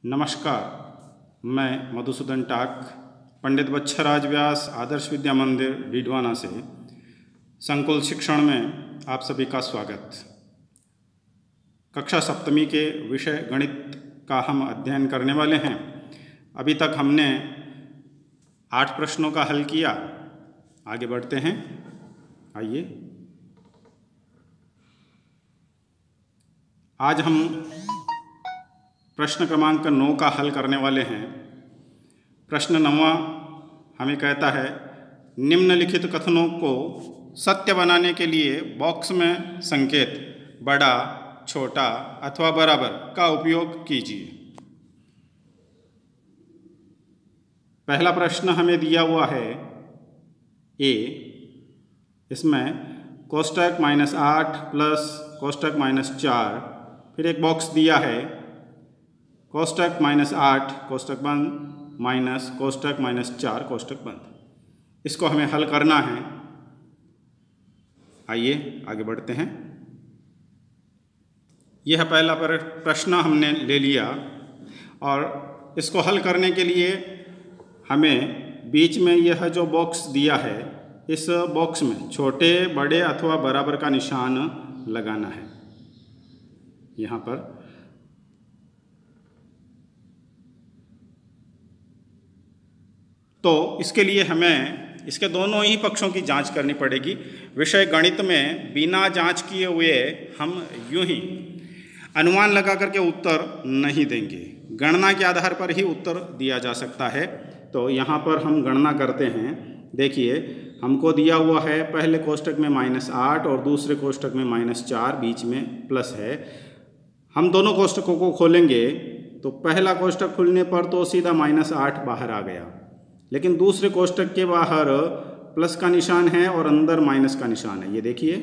नमस्कार, मैं मधुसूदन टाक पंडित बच्छराज व्यास आदर्श विद्या मंदिर डीडवाना से संकुल शिक्षण में आप सभी का स्वागत। कक्षा सप्तमी के विषय गणित का हम अध्ययन करने वाले हैं। अभी तक हमने 8 प्रश्नों का हल किया। आगे बढ़ते हैं, आइए। आज हम प्रश्न क्रमांक 9 का हल करने वाले हैं। प्रश्न 9वां हमें कहता है, निम्नलिखित कथनों को सत्य बनाने के लिए बॉक्स में संकेत बड़ा, छोटा अथवा बराबर का उपयोग कीजिए। पहला प्रश्न हमें दिया हुआ है ए, इसमें कोष्टक -8 प्लस कोष्टक -4, फिर एक बॉक्स दिया है कोष्टक -8 कोष्टक बंद माइनस कोष्टक -4 कोष्टक बंद। इसको हमें हल करना है। आइए आगे बढ़ते हैं। यह पहला प्रश्न हमने ले लिया और इसको हल करने के लिए हमें बीच में यह जो बॉक्स दिया है, इस बॉक्स में छोटे, बड़े अथवा बराबर का निशान लगाना है। यहाँ पर तो इसके लिए हमें इसके दोनों ही पक्षों की जांच करनी पड़ेगी। विषय गणित में बिना जांच किए हुए हम यूं ही अनुमान लगा करके उत्तर नहीं देंगे। गणना के आधार पर ही उत्तर दिया जा सकता है। तो यहाँ पर हम गणना करते हैं। देखिए, हमको दिया हुआ है पहले कोष्टक में -8 और दूसरे कोष्टक में -4, बीच में प्लस है। हम दोनों कोष्टकों को खोलेंगे तो पहला कोष्टक खुलने पर तो सीधा -8 बाहर आ गया, लेकिन दूसरे कोष्टक के बाहर प्लस का निशान है और अंदर माइनस का निशान है। ये देखिए,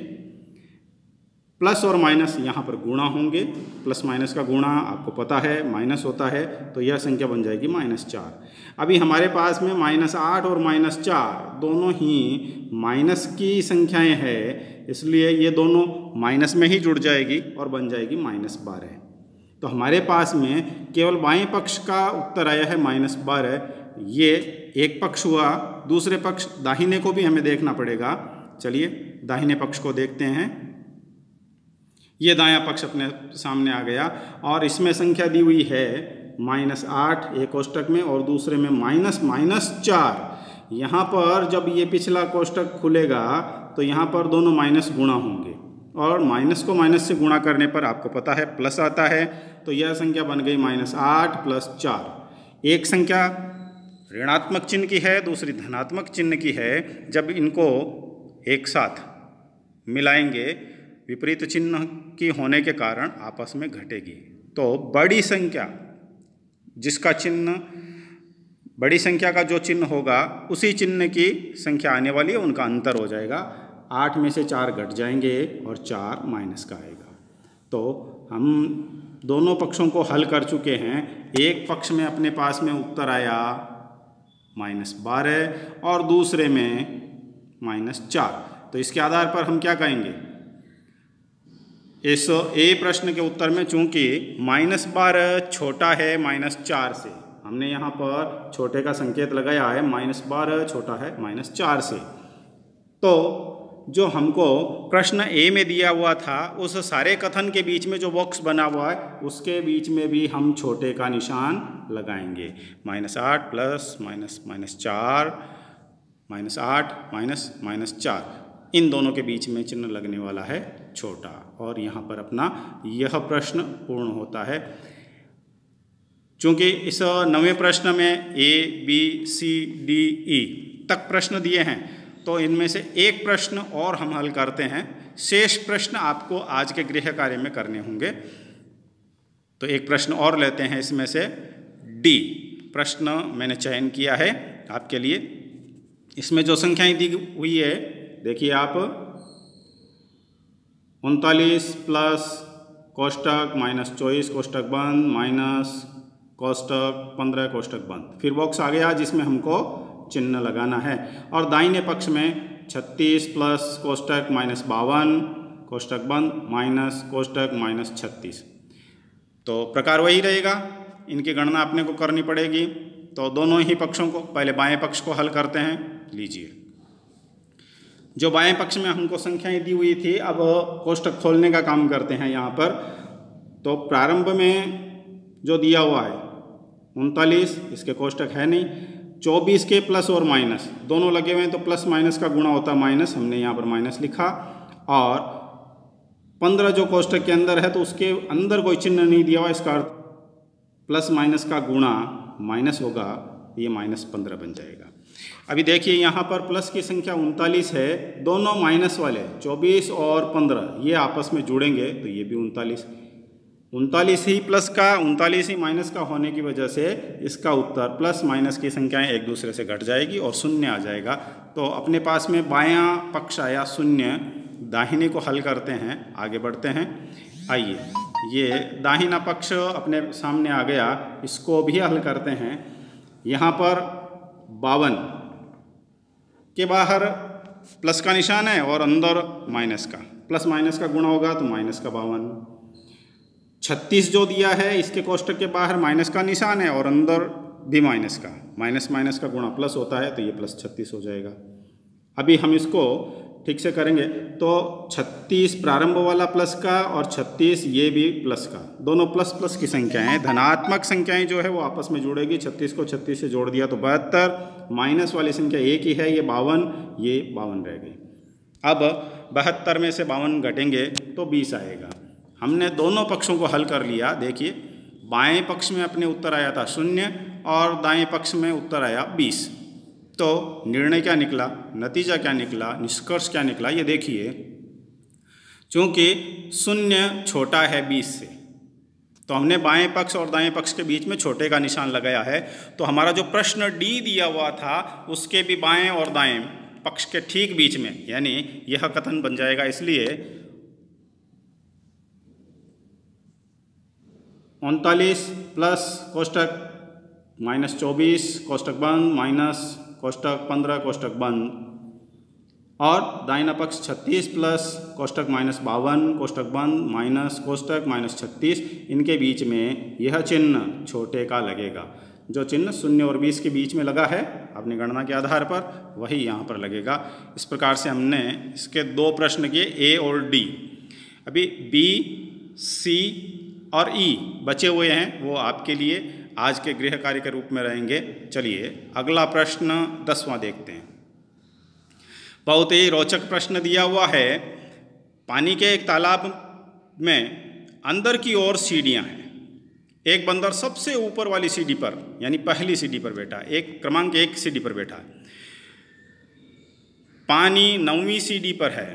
प्लस और माइनस यहाँ पर गुणा होंगे। प्लस माइनस का गुणा आपको पता है माइनस होता है, तो यह संख्या बन जाएगी -4। अभी हमारे पास में -8 और -4 दोनों ही माइनस की संख्याएं हैं, इसलिए ये दोनों माइनस में ही जुड़ जाएगी और बन जाएगी -12। तो हमारे पास में केवल बाएं पक्ष का उत्तर आया है -12। ये एक पक्ष हुआ। दूसरे पक्ष दाहिने को भी हमें देखना पड़ेगा। चलिए दाहिने पक्ष को देखते हैं। ये दायां पक्ष अपने सामने आ गया और इसमें संख्या दी हुई है -8 एक कोष्टक में और दूसरे में -4। यहाँ पर जब ये पिछला कोष्टक खुलेगा तो यहाँ पर दोनों माइनस गुणा होंगे और माइनस को माइनस से गुणा करने पर आपको पता है प्लस आता है। तो यह संख्या बन गई -8 + 4। एक संख्या ऋणात्मक चिन्ह की है, दूसरी धनात्मक चिन्ह की है। जब इनको एक साथ मिलाएंगे, विपरीत चिन्ह की होने के कारण आपस में घटेगी। तो बड़ी संख्या जिसका चिन्ह, बड़ी संख्या का जो चिन्ह होगा उसी चिन्ह की संख्या आने वाली है, उनका अंतर हो जाएगा। 8 में से 4 घट जाएंगे और 4 माइनस का आएगा। तो हम दोनों पक्षों को हल कर चुके हैं। एक पक्ष में अपने पास में उत्तर आया -12 और दूसरे में -4। तो इसके आधार पर हम क्या कहेंगे, इस ए प्रश्न के उत्तर में चूंकि -12 छोटा है -4 से, हमने यहाँ पर छोटे का संकेत लगाया है। -12 छोटा है -4 से। तो जो हमको प्रश्न ए में दिया हुआ था, उस सारे कथन के बीच में जो बॉक्स बना हुआ है उसके बीच में भी हम छोटे का निशान लगाएंगे। -8 प्लस -4 -8 -4, इन दोनों के बीच में चिन्ह लगने वाला है छोटा। और यहाँ पर अपना यह प्रश्न पूर्ण होता है। चूँकि इस 9वें प्रश्न में A, B, C, D, E तक प्रश्न दिए हैं, तो इनमें से एक प्रश्न और हम हल करते हैं। शेष प्रश्न आपको आज के गृह कार्य में करने होंगे। तो एक प्रश्न और लेते हैं। इसमें से D प्रश्न मैंने चयन किया है आपके लिए। इसमें जो संख्याएं दी हुई है, देखिए आप, 39 प्लस कोष्टक -24 कोष्टक बंद माइनस कोष्टक 15 कोष्टक बंद। फिर बॉक्स आ गया जिसमें हमको चिन्ह लगाना है। और दाहिने पक्ष में 36 प्लस कोष्टक -52 कोष्टक बंद माइनस कोष्टक -36। तो प्रकार वही रहेगा। इनकी गणना अपने को करनी पड़ेगी। तो दोनों ही पक्षों को, पहले बाएं पक्ष को हल करते हैं। लीजिए, जो बाएं पक्ष में हमको संख्याएं दी हुई थी, अब कोष्टक खोलने का काम करते हैं यहाँ पर। तो प्रारंभ में जो दिया हुआ है 39, इसके कोष्टक है नहीं। 24 के प्लस और माइनस दोनों लगे हुए हैं, तो प्लस माइनस का गुणा होता है माइनस, हमने यहाँ पर माइनस लिखा। और 15 जो कोष्टक के अंदर है, तो उसके अंदर कोई चिन्ह नहीं दिया हुआ, इसका अर्थ प्लस माइनस का गुणा माइनस होगा, ये -15 बन जाएगा। अभी देखिए यहाँ पर प्लस की संख्या 39 है, दोनों माइनस वाले 24 और 15 ये आपस में जुड़ेंगे तो ये भी 39 ही प्लस का 39 ही माइनस का होने की वजह से इसका उत्तर प्लस माइनस की संख्याएं एक दूसरे से घट जाएगी और शून्य आ जाएगा। तो अपने पास में बायां पक्ष आया शून्य, दाहिने को हल करते हैं, आगे बढ़ते हैं। आइए, ये दाहिना पक्ष अपने सामने आ गया, इसको भी हल करते हैं। यहाँ पर 52 के बाहर प्लस का निशान है और अंदर माइनस का, प्लस माइनस का गुणा होगा तो माइनस का 52। 36 जो दिया है, इसके कोष्टक के बाहर माइनस का निशान है और अंदर भी माइनस का, माइनस माइनस का गुणा प्लस होता है तो ये प्लस 36 हो जाएगा। अभी हम इसको ठीक से करेंगे तो 36 प्रारंभ वाला प्लस का और 36 ये भी प्लस का, दोनों प्लस प्लस की संख्याएं, धनात्मक संख्याएं जो है वो आपस में जुड़ेगी। 36 को 36 से जोड़ दिया तो 72, माइनस वाली संख्या एक ही है, ये 52, ये 52 रह गई। अब 72 में से 52 घटेंगे तो 20 आएगा। हमने दोनों पक्षों को हल कर लिया। देखिए, बाएं पक्ष में अपने उत्तर आया था 0 और दाएं पक्ष में उत्तर आया 20। तो निर्णय क्या निकला, नतीजा क्या निकला, निष्कर्ष क्या निकला, ये देखिए। चूँकि 0 छोटा है 20 से, तो हमने बाएं पक्ष और दाएं पक्ष के बीच में छोटे का निशान लगाया है। तो हमारा जो प्रश्न डी दिया हुआ था, उसके भी बाएं और दाएं पक्ष के ठीक बीच में, यानी यह कथन बन जाएगा। इसलिए 39 प्लस कोष्टक -24 कोष्टक बंद माइनस कोष्टक 15 कोष्टक बंद, और दाहिना पक्ष 36 प्लस कोष्टक -52 कोष्टक बंद माइनस कोष्टक -36, इनके बीच में यह चिन्ह छोटे का लगेगा। जो चिन्ह 0 और 20 के बीच में लगा है अपनी गणना के आधार पर, वही यहाँ पर लगेगा। इस प्रकार से हमने इसके 2 प्रश्न किए, ए और डी। अभी बी, सी और ई बचे हुए हैं, वो आपके लिए आज के गृह कार्य के रूप में रहेंगे। चलिए अगला प्रश्न 10वां देखते हैं। बहुत ही रोचक प्रश्न दिया हुआ है। पानी के एक तालाब में अंदर की ओर सीढ़ियां हैं। एक बंदर सबसे ऊपर वाली सीढ़ी पर, यानी पहली सीढ़ी पर बैठा, एक क्रमांक 1 सीढ़ी पर बैठा है। पानी 9वीं सीढ़ी पर है।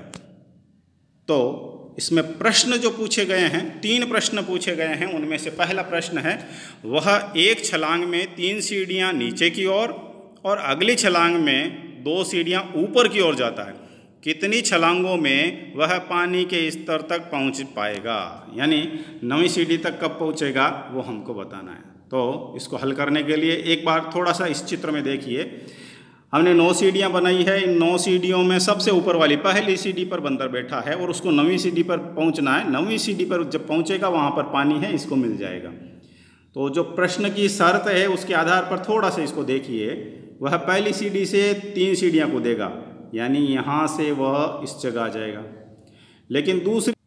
तो इसमें प्रश्न जो पूछे गए हैं, 3 प्रश्न पूछे गए हैं। उनमें से पहला प्रश्न है, वह एक छलांग में 3 सीढ़ियां नीचे की ओर और अगली छलांग में 2 सीढ़ियां ऊपर की ओर जाता है। कितनी छलांगों में वह पानी के स्तर तक पहुंच पाएगा, यानी 9वीं सीढ़ी तक कब पहुंचेगा वो हमको बताना है। तो इसको हल करने के लिए एक बार थोड़ा सा इस चित्र में देखिए। हमने 9 सीढ़ियाँ बनाई है। इन 9 सीढ़ियों में सबसे ऊपर वाली पहली सीढ़ी पर बंदर बैठा है और उसको 9वीं सीढ़ी पर पहुंचना है। 9वीं सीढ़ी पर जब पहुंचेगा वहाँ पर पानी है, इसको मिल जाएगा। तो जो प्रश्न की शर्त है उसके आधार पर थोड़ा सा इसको देखिए। वह पहली सीढ़ी से 3 सीढ़ियाँ कूदेगा, यानी यहाँ से वह इस जगह आ जाएगा। लेकिन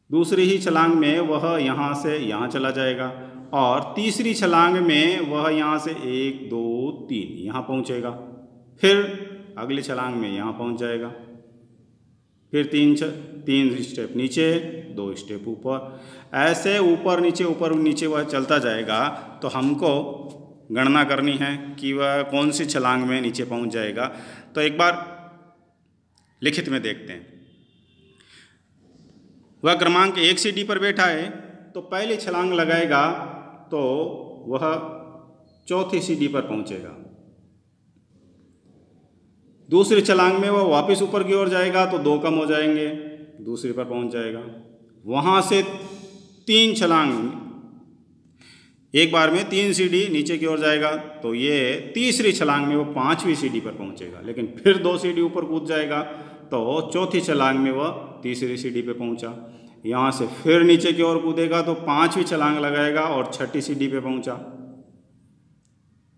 दूसरी ही छलांग में वह यहाँ से यहाँ चला जाएगा और तीसरी छलांग में वह यहाँ से 1 2 3 यहाँ पहुँचेगा। फिर अगली छलांग में यहाँ पहुँच जाएगा। फिर 3 स्टेप नीचे, 2 स्टेप ऊपर, ऐसे ऊपर नीचे वह चलता जाएगा। तो हमको गणना करनी है कि वह कौन सी छलांग में नीचे पहुँच जाएगा। तो एक बार लिखित में देखते हैं। वह क्रमांक 1 सीढ़ी पर बैठा है, तो पहली छलांग लगाएगा तो वह चौथी सीढ़ी पर पहुँचेगा। दूसरी छलांग में वह वापस ऊपर की ओर जाएगा तो 2 कम हो जाएंगे, दूसरी पर पहुंच जाएगा। वहाँ से 3 छलांग, एक बार में 3 सीढ़ी नीचे की ओर जाएगा तो ये तीसरी छलांग में वो 5वीं सीढ़ी पर पहुंचेगा। लेकिन फिर 2 सीढ़ी ऊपर कूद जाएगा तो चौथी छलांग में वह तीसरी सीढ़ी पर पहुंचा। यहाँ से फिर नीचे की ओर कूदेगा तो 5वीं छलांग लगाएगा और 6ठी सीढ़ी पर पहुंचा।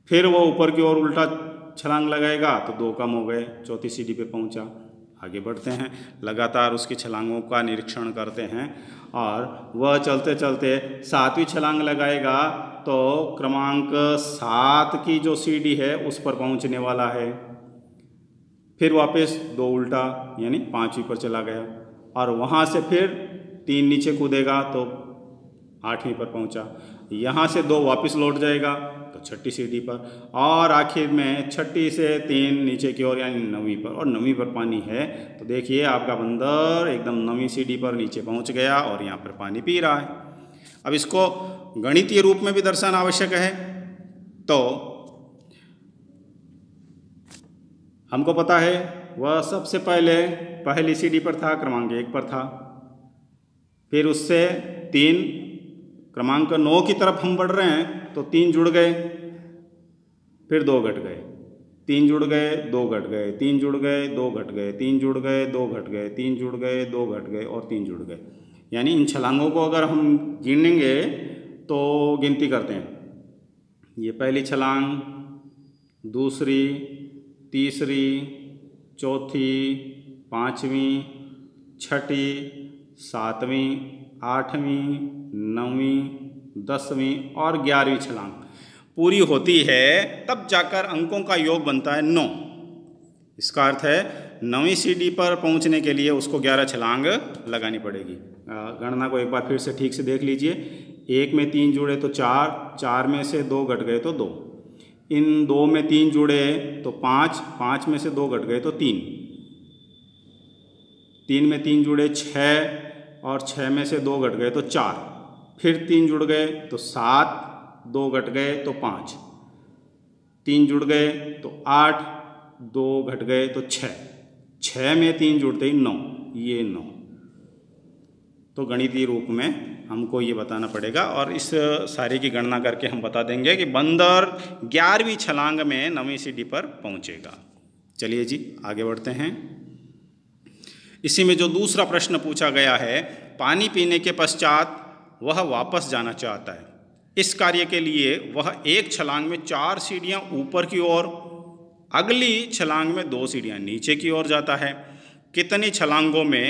फिर वो ऊपर की ओर उल्टा छलांग लगाएगा तो 2 कम हो गए, चौथी सीढ़ी पे पहुंचा। आगे बढ़ते हैं, लगातार उसकी छलांगों का निरीक्षण करते हैं और वह चलते चलते 7वीं छलांग लगाएगा तो क्रमांक 7 की जो सीढ़ी है उस पर पहुंचने वाला है। फिर वापस 2 उल्टा यानी 5वीं पर चला गया और वहाँ से फिर 3 नीचे कूदेगा तो 8वीं पर पहुँचा। यहाँ से 2 वापस लौट जाएगा तो 6ठी सीढ़ी पर और आखिर में 6ठी से 3 नीचे की ओर यानी 9वीं पर, और 9वीं पर पानी है तो देखिए आपका बंदर एकदम 9वीं सीढ़ी पर नीचे पहुँच गया और यहाँ पर पानी पी रहा है। अब इसको गणितीय रूप में भी दर्शाना आवश्यक है। तो हमको पता है वह सबसे पहले पहली सीढ़ी पर था, क्रमांक 1 पर था। फिर उससे 3 क्रमांक 9 की तरफ हम बढ़ रहे हैं तो 3 जुड़ गए, फिर 2 घट गए, 3 जुड़ गए, 2 घट गए, 3 जुड़ गए, 2 घट गए, 3 जुड़ गए, 2 घट गए, 3 जुड़ गए, 2 घट गए और 3 जुड़ गए। यानी इन छलांगों को अगर हम गिनेंगे तो गिनती करते हैं, ये पहली छलांग, दूसरी, तीसरी, चौथी, 5वीं, 6ठी, 7वीं, 8वीं, 9वीं, 10वीं और 11वीं छलांग पूरी होती है तब जाकर अंकों का योग बनता है 9। इसका अर्थ है 9वीं सीढ़ी पर पहुंचने के लिए उसको 11 छलांग लगानी पड़ेगी। गणना को एक बार फिर से ठीक से देख लीजिए। 1 में 3 जुड़े तो 4, 4 में से 2 घट गए तो 2, इन 2 में 3 जुड़े तो 5, 5 में से 2 घट गए तो 3, 3 में 3 जुड़े 6 और 6 में से 2 घट गए तो 4, फिर 3 जुड़ गए तो 7, 2 घट गए तो 5, 3 जुड़ गए तो 8, 2 घट गए तो 6, 6 में 3 जुड़ते ही 9, ये 9। तो गणितीय रूप में हमको ये बताना पड़ेगा और इस सारी की गणना करके हम बता देंगे कि बंदर 11वीं छलांग में 9वीं सीढ़ी पर पहुंचेगा। चलिए जी आगे बढ़ते हैं। इसी में जो दूसरा प्रश्न पूछा गया है, पानी पीने के पश्चात वह वापस जाना चाहता है। इस कार्य के लिए वह एक छलांग में 4 सीढ़ियां ऊपर की ओर, अगली छलांग में 2 सीढ़ियां नीचे की ओर जाता है। कितनी छलांगों में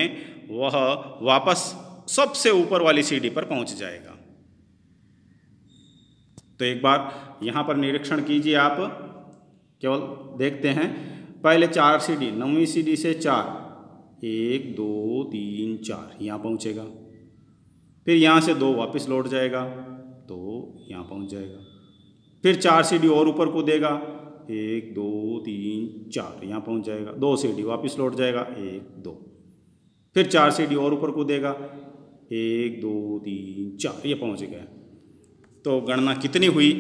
वह वापस सबसे ऊपर वाली सीढ़ी पर पहुंच जाएगा? तो एक बार यहाँ पर निरीक्षण कीजिए, आप केवल देखते हैं। पहले 4 सीढ़ी, 9वीं सीढ़ी से 4, 1 2 3 4 यहाँ पहुँचेगा। फिर यहाँ से 2 वापस लौट जाएगा तो यहाँ पहुँच जाएगा। फिर 4 सीढ़ी और ऊपर कूदेगा, 1 2 3 4 यहाँ पहुँच जाएगा। 2 सीढ़ी वापस लौट जाएगा, 1 2, फिर 4 सीढ़ी और ऊपर कूदेगा, 1 2 3 4 ये पहुँच गया। तो गणना कितनी हुई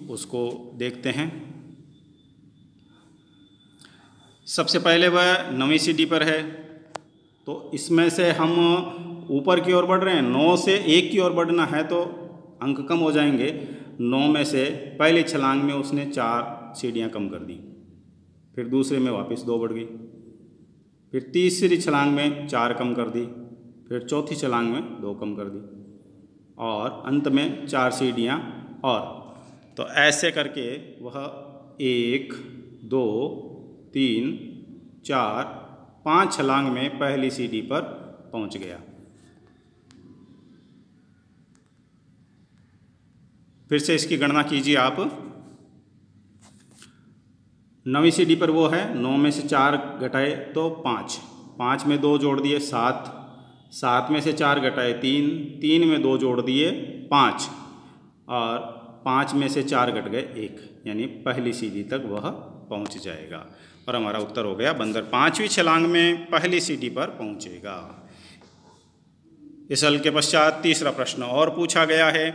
उसको देखते हैं। सबसे पहले वह 9वीं सीढ़ी पर है तो इसमें से हम ऊपर की ओर बढ़ रहे हैं। 9 से 1 की ओर बढ़ना है तो अंक कम हो जाएंगे। 9 में से पहली छलांग में उसने 4 सीढ़ियाँ कम कर दी, फिर दूसरे में वापस 2 बढ़ गई, फिर तीसरी छलांग में 4 कम कर दी, फिर चौथी छलांग में 2 कम कर दी और अंत में 4 सीढ़ियाँ और। तो ऐसे करके वह 1 2 3 4 5 छलांग में पहली सीढ़ी पर पहुंच गया। फिर से इसकी गणना कीजिए आप। 9वीं सीढ़ी पर वो है, 9 में से 4 घटाए तो 5, 5 में 2 जोड़ दिए 7, 7 में से 4 घटाए 3, 3 में 2 जोड़ दिए 5 और 5 में से 4 घट गए 1, यानी पहली सीढ़ी तक वह पहुंच जाएगा। और हमारा उत्तर हो गया, बंदर 5वीं छलांग में पहली सीढ़ी पर पहुंचेगा। इस हल के पश्चात तीसरा प्रश्न और पूछा गया है।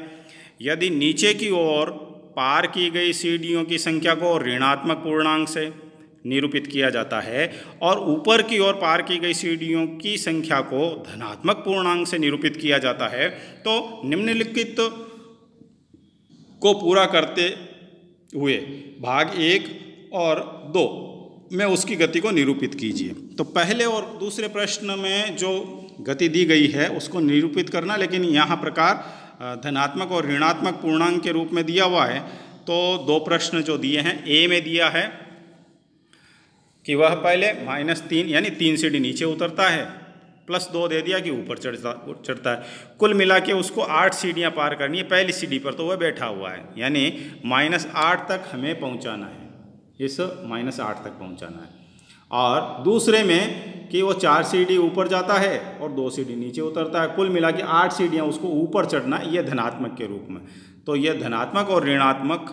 यदि नीचे की ओर पार की गई सीढ़ियों की संख्या को ऋणात्मक पूर्णांक से निरूपित किया जाता है और ऊपर की ओर पार की गई सीढ़ियों की संख्या को धनात्मक पूर्णांक से निरूपित किया जाता है, तो निम्नलिखित को पूरा करते हुए भाग 1 और 2 में उसकी गति को निरूपित कीजिए। तो पहले और दूसरे प्रश्न में जो गति दी गई है उसको निरूपित करना, लेकिन यहाँ प्रकार धनात्मक और ऋणात्मक पूर्णांक के रूप में दिया हुआ है तो दो प्रश्न जो दिए हैं, ए में दिया है कि वह पहले -3 यानी 3 सीढ़ी नीचे उतरता है, +2 दे दिया कि ऊपर चढ़ता है। कुल मिला के उसको 8 सीढ़ियाँ पार करनी है। पहली सीढ़ी पर तो वह बैठा हुआ है, यानी -8 तक हमें पहुँचाना है, इस -8 तक पहुँचाना है। और दूसरे में कि वो 4 सीढ़ी ऊपर जाता है और 2 सीढ़ी नीचे उतरता है। कुल मिला के 8 सीढ़ियाँ उसको ऊपर चढ़ना, ये धनात्मक के रूप में। तो यह धनात्मक और ऋणात्मक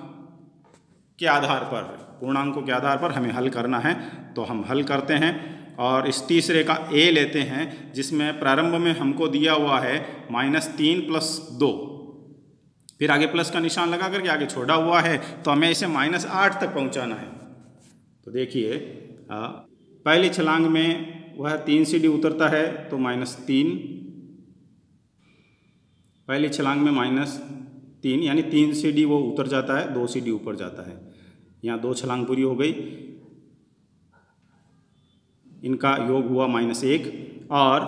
के आधार पर, पूर्णांकों के आधार पर हमें हल करना है। तो हम हल करते हैं और इस तीसरे का ए लेते हैं, जिसमें प्रारंभ में हमको दिया हुआ है -3 + 2, फिर आगे प्लस का निशान लगा करके आगे छोड़ा हुआ है, तो हमें इसे -8 तक पहुंचाना है। तो देखिए पहली छलांग में वह 3 सीढ़ी उतरता है तो -3, पहली छलांग में -3 यानी 3 सीढ़ी वो उतर जाता है, 2 सीढ़ी ऊपर जाता है। यहाँ 2 छलांग पूरी हो गई, इनका योग हुआ -1, और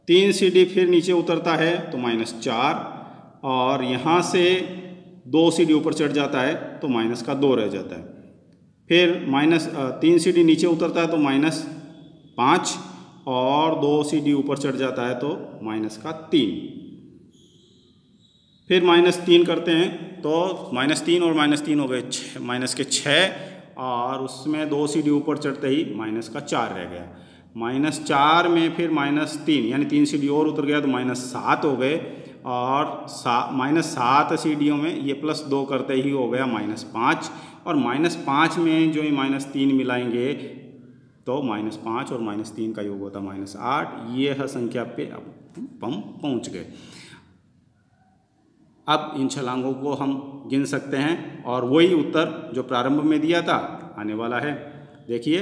3 सीढ़ी फिर नीचे उतरता है तो -4, और यहाँ से 2 सीढ़ी ऊपर चढ़ जाता है तो -2 रह जाता है। फिर -3 सीढ़ी नीचे उतरता है तो -5, और 2 सीढ़ी ऊपर चढ़ जाता है तो -3। फिर -3 करते हैं तो -3 और -3 हो गए -6, और उसमें 2 सीढ़ी ऊपर चढ़ते ही -4 रह गया। -4 में फिर -3 यानी 3 सीढ़ी और उतर गया तो -7 हो गए, और -7 सीढ़ियों में ये +2 करते ही हो गया -5, और -5 में जो ही -3 मिलाएंगे तो -5 और -3 का योग होता -8। यह संख्या पे अब हम पहुँच गए। अब इन छलांगों को हम गिन सकते हैं और वही उत्तर जो प्रारंभ में दिया था आने वाला है। देखिए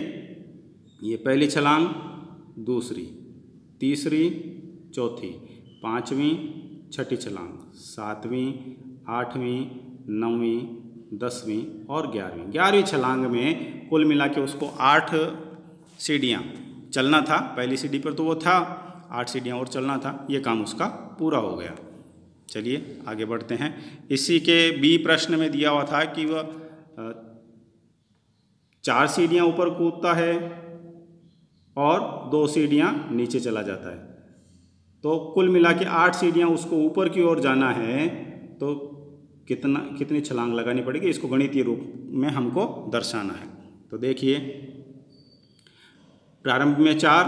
ये पहली छलांग, दूसरी, तीसरी, चौथी, पाँचवीं, छठी छलांग, 7वीं, 8वीं, 9वीं, 10वीं और 11वीं। 11वीं छलांग में कुल मिला के उसको 8 सीढ़ियाँ चलना था। पहली सीढ़ी पर तो वो था, 8 सीढ़ियाँ और चलना था। ये काम उसका पूरा हो गया। चलिए आगे बढ़ते हैं। इसी के बी प्रश्न में दिया हुआ था कि वह 4 सीढ़ियाँ ऊपर कूदता है और 2 सीढ़ियाँ नीचे चला जाता है। तो कुल मिला के 8 सीढ़ियाँ उसको ऊपर की ओर जाना है, तो कितनी छलांग लगानी पड़ेगी, इसको गणितीय रूप में हमको दर्शाना है। तो देखिए प्रारंभ में 4,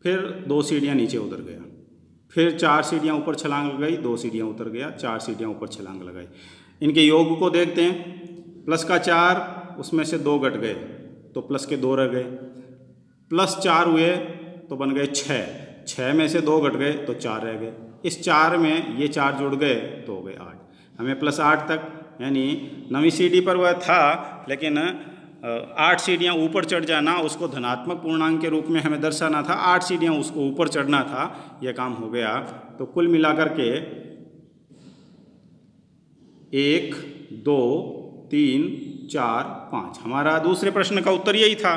फिर 2 सीढ़ियाँ नीचे उतर गया, फिर 4 सीढ़ियाँ ऊपर छलांग लगाई, 2 सीढ़ियाँ उतर गया, 4 सीढ़ियाँ ऊपर छलांग लगाई। इनके योग को देखते हैं। प्लस का 4, उसमें से 2 घट गए तो प्लस के 2 रह गए, +4 हुए तो बन गए 6, 6 में से 2 घट गए तो 4 रह गए। इस 4 में ये 4 जुड़ गए तो हो गए 8। हमें +8 तक, यानी 9वीं सीढ़ी पर वह था लेकिन 8 सीढ़ियाँ ऊपर चढ़ जाना, उसको धनात्मक पूर्णांक के रूप में हमें दर्शाना था। 8 सीढ़ियाँ उसको ऊपर चढ़ना था, यह काम हो गया। तो कुल मिलाकर के 1, 2, 3, 4, 5, हमारा दूसरे प्रश्न का उत्तर यही था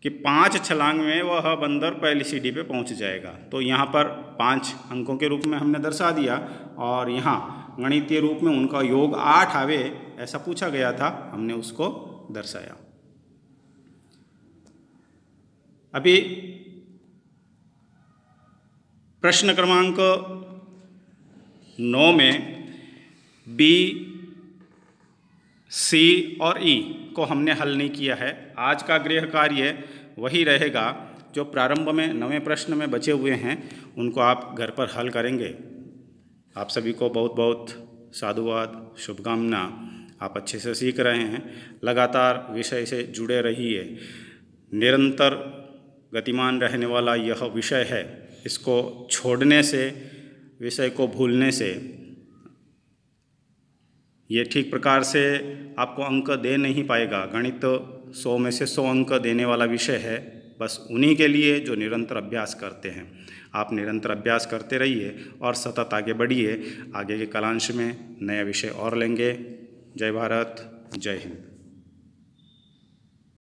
कि 5 छलांग में वह बंदर पहली सीढ़ी पे पहुंच जाएगा। तो यहाँ पर 5 अंकों के रूप में हमने दर्शा दिया, और यहाँ गणितीय रूप में उनका योग 8 आवे ऐसा पूछा गया था, हमने उसको दर्शाया। अभी प्रश्न क्रमांक 9 में बी, सी और ई को हमने हल नहीं किया है। आज का गृह कार्य वही रहेगा जो प्रारंभ में 9वें प्रश्न में बचे हुए हैं, उनको आप घर पर हल करेंगे। आप सभी को बहुत बहुत साधुवाद, शुभकामना। आप अच्छे से सीख रहे हैं। लगातार विषय से जुड़े रहिए। निरंतर गतिमान रहने वाला यह विषय है। इसको छोड़ने से, विषय को भूलने से ये ठीक प्रकार से आपको अंक दे नहीं पाएगा। गणित 100 में से 100 अंक देने वाला विषय है, बस उन्हीं के लिए जो निरंतर अभ्यास करते हैं। आप निरंतर अभ्यास करते रहिए और सतत आगे बढ़िए। आगे के कालांश में नया विषय और लेंगे। जय भारत, जय हिंद।